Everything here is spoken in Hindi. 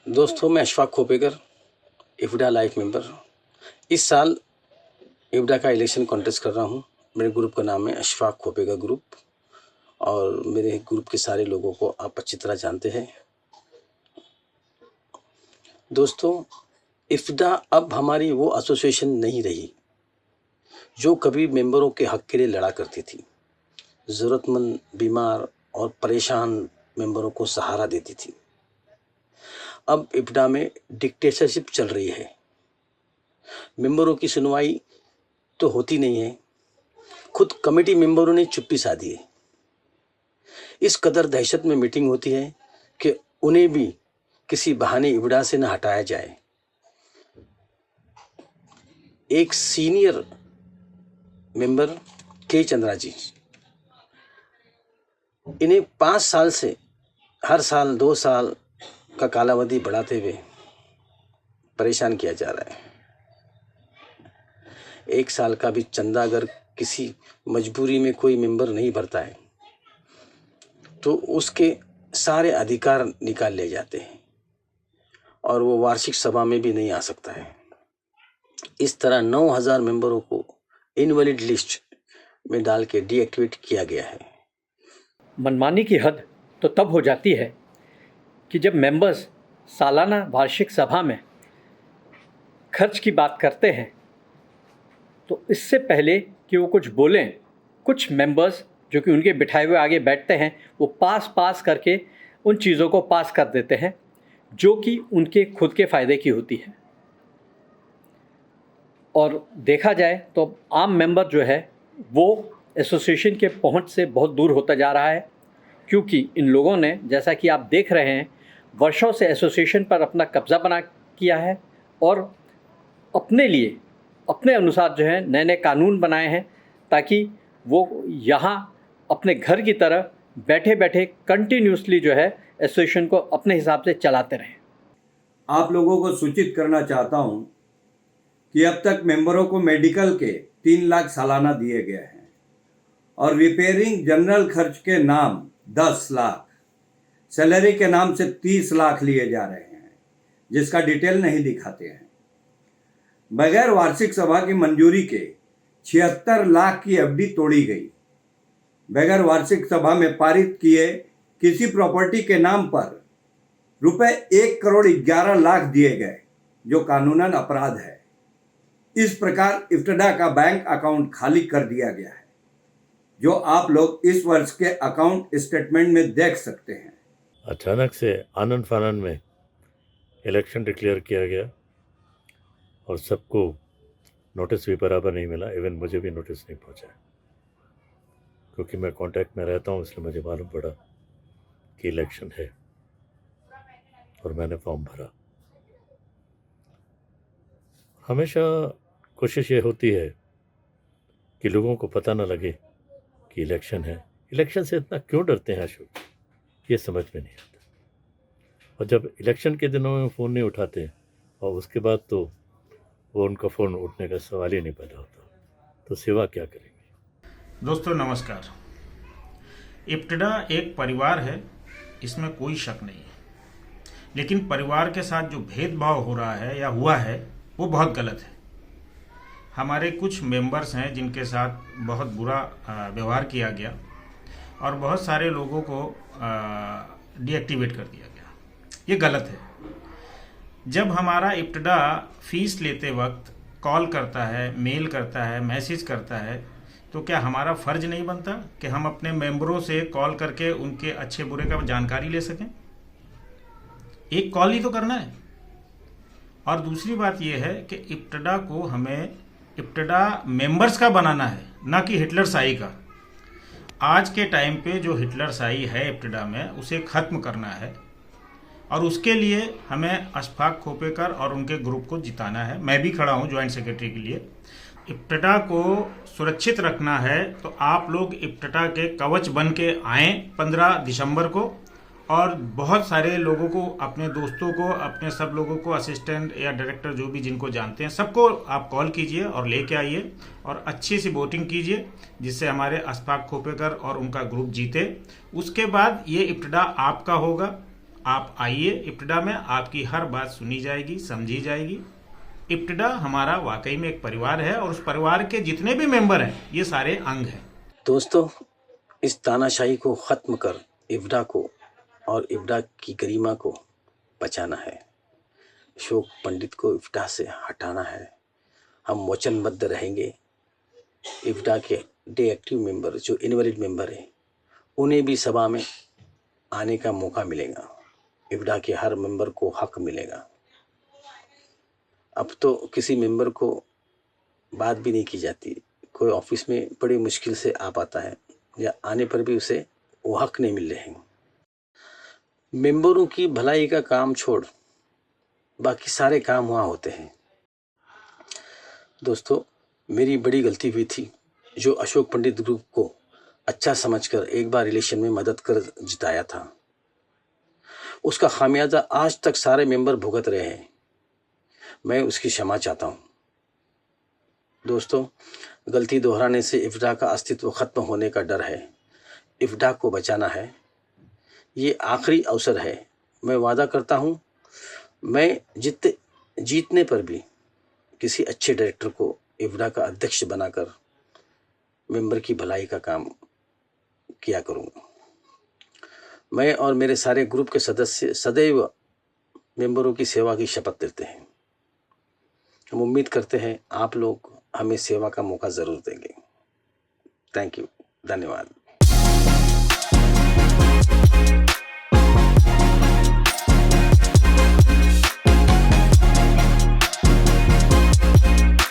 दोस्तों, मैं अशफाक खोपेकर, इफ्डा लाइफ मेंबर। इस साल इफ्डा का इलेक्शन कॉन्टेस्ट कर रहा हूँ। मेरे ग्रुप का नाम है अशफाक खोपेकर ग्रुप, और मेरे ग्रुप के सारे लोगों को आप अच्छी तरह जानते हैं। दोस्तों, इफ्डा अब हमारी वो एसोसिएशन नहीं रही जो कभी मेंबरों के हक के लिए लड़ा करती थी, ज़रूरतमंद, बीमार और परेशान मेंबरों को सहारा देती थी। अब इफ्डा में डिक्टेटरशिप चल रही है। मेंबरों की सुनवाई तो होती नहीं है, खुद कमेटी मेंबरों ने चुप्पी साधी है। इस कदर दहशत में मीटिंग होती है कि उन्हें भी किसी बहाने इफ्डा से न हटाया जाए। एक सीनियर मेंबर के चंद्रा जी, इन्हें 5 साल से हर साल 2 साल का कालावधि बढ़ाते हुए परेशान किया जा रहा है। 1 साल का भी चंदा अगर किसी मजबूरी में कोई मेंबर नहीं भरता है तो उसके सारे अधिकार निकाल लिए जाते हैं और वो वार्षिक सभा में भी नहीं आ सकता है। इस तरह 9000 मेंबरों को इनवैलिड लिस्ट में डाल के डीएक्टिवेट किया गया है। मनमानी की हद तो तब हो जाती है कि जब मेंबर्स सालाना वार्षिक सभा में खर्च की बात करते हैं तो इससे पहले कि वो कुछ बोलें, कुछ मेंबर्स जो कि उनके बिठाए हुए आगे बैठते हैं वो पास करके उन चीज़ों को पास कर देते हैं जो कि उनके खुद के फ़ायदे की होती है। और देखा जाए तो आम मेंबर जो है वो एसोसिएशन के पहुंच से बहुत दूर होता जा रहा है, क्योंकि इन लोगों ने, जैसा कि आप देख रहे हैं, वर्षों से एसोसिएशन पर अपना कब्ज़ा बना किया है और अपने लिए, अपने अनुसार जो है नए नए कानून बनाए हैं ताकि वो यहाँ अपने घर की तरह बैठे बैठे कंटिन्यूसली जो है एसोसिएशन को अपने हिसाब से चलाते रहें। आप लोगों को सूचित करना चाहता हूं कि अब तक मेंबरों को मेडिकल के 3 लाख सालाना दिए गए हैं और रिपेयरिंग जनरल खर्च के नाम 10 लाख, सैलरी के नाम से 30 लाख लिए जा रहे हैं, जिसका डिटेल नहीं दिखाते हैं। बगैर वार्षिक सभा की मंजूरी के 76 लाख की एफडी तोड़ी गई। बगैर वार्षिक सभा में पारित किए किसी प्रॉपर्टी के नाम पर रुपए 1,11,00,000 दिए गए, जो कानूनन अपराध है। इस प्रकार इफ्डा का बैंक अकाउंट खाली कर दिया गया है, जो आप लोग इस वर्ष के अकाउंट स्टेटमेंट में देख सकते हैं। अचानक से आनन फानन में इलेक्शन डिक्लेयर किया गया और सबको नोटिस भी बराबर नहीं मिला। इवन मुझे भी नोटिस नहीं पहुंचा, क्योंकि मैं कांटेक्ट में रहता हूं, इसलिए मुझे मालूम पड़ा कि इलेक्शन है और मैंने फॉर्म भरा। हमेशा कोशिश ये होती है कि लोगों को पता ना लगे कि इलेक्शन है। इलेक्शन से इतना क्यों डरते हैं अशोक, ये समझ में नहीं आता। और जब इलेक्शन के दिनों में फ़ोन नहीं उठाते और उसके बाद तो वो उनका फ़ोन उठने का सवाल ही नहीं पैदा होता, तो सेवा क्या करेंगे। दोस्तों नमस्कार। इफ्डा एक परिवार है, इसमें कोई शक नहीं है, लेकिन परिवार के साथ जो भेदभाव हो रहा है या हुआ है वो बहुत गलत है। हमारे कुछ मेंबर्स हैं जिनके साथ बहुत बुरा व्यवहार किया गया और बहुत सारे लोगों को डीएक्टिवेट कर दिया गया। ये गलत है। जब हमारा इफ्डा फीस लेते वक्त कॉल करता है, मेल करता है, मैसेज करता है, तो क्या हमारा फ़र्ज नहीं बनता कि हम अपने मेंबरों से कॉल करके उनके अच्छे बुरे का जानकारी ले सकें? एक कॉल ही तो करना है। और दूसरी बात यह है कि इफ्डा को हमें इफ्डा मेंबर्स का बनाना है, ना कि हिटलर शाही का। आज के टाइम पे जो हिटलर शाही है इफ्डा में, उसे ख़त्म करना है और उसके लिए हमें अशफाक खोपेकर और उनके ग्रुप को जिताना है। मैं भी खड़ा हूँ ज्वाइंट सेक्रेटरी के लिए। इफ्डा को सुरक्षित रखना है तो आप लोग इफ्डा के कवच बन के आएँ 15 दिसंबर को, और बहुत सारे लोगों को, अपने दोस्तों को, अपने सब लोगों को, असिस्टेंट या डायरेक्टर जो भी जिनको जानते हैं, सबको आप कॉल कीजिए और लेके आइए और अच्छी सी वोटिंग कीजिए, जिससे हमारे अशफाक खोपेकर और उनका ग्रुप जीते। उसके बाद ये इफ्डा आपका होगा, आप आइए इप्टडा में, आपकी हर बात सुनी जाएगी, समझी जाएगी। इप्टडा हमारा वाकई में एक परिवार है और उस परिवार के जितने भी मेंबर हैं ये सारे अंग हैं। दोस्तों, इस तानाशाही को ख़त्म कर इप्टडा को और इप्टडा की गरिमा को बचाना है। अशोक पंडित को इप्टडा से हटाना है। हम वचनबद्ध रहेंगे। इप्टडा के डे एक्टिव मेंबर जो इनवैलिड मेंबर हैं उन्हें भी सभा में आने का मौका मिलेगा। इप्टडा के हर मेंबर को हक मिलेगा। अब तो किसी मेंबर को बात भी नहीं की जाती। कोई ऑफिस में बड़ी मुश्किल से आ पाता है या आने पर भी उसे वो हक नहीं मिल रहे हैं। मेंबरों की भलाई का काम छोड़ बाकी सारे काम वहाँ होते हैं। दोस्तों, मेरी बड़ी गलती हुई थी जो अशोक पंडित ग्रुप को अच्छा समझकर एक बार इलेक्शन में मदद कर जिताया था। उसका खामियाजा आज तक सारे मेंबर भुगत रहे हैं। मैं उसकी क्षमा चाहता हूँ। दोस्तों, गलती दोहराने से इप्टडा का अस्तित्व खत्म होने का डर है। इप्टडा को बचाना है। ये आखिरी अवसर है। मैं वादा करता हूँ मैं जीतने पर भी किसी अच्छे डायरेक्टर को इप्टडा का अध्यक्ष बनाकर मेंबर की भलाई का काम किया करूँगा। मैं और मेरे सारे ग्रुप के सदस्य सदैव मेंबरों की सेवा की शपथ लेते हैं। हम उम्मीद करते हैं आप लोग हमें सेवा का मौका ज़रूर देंगे। Thank you. धन्यवाद।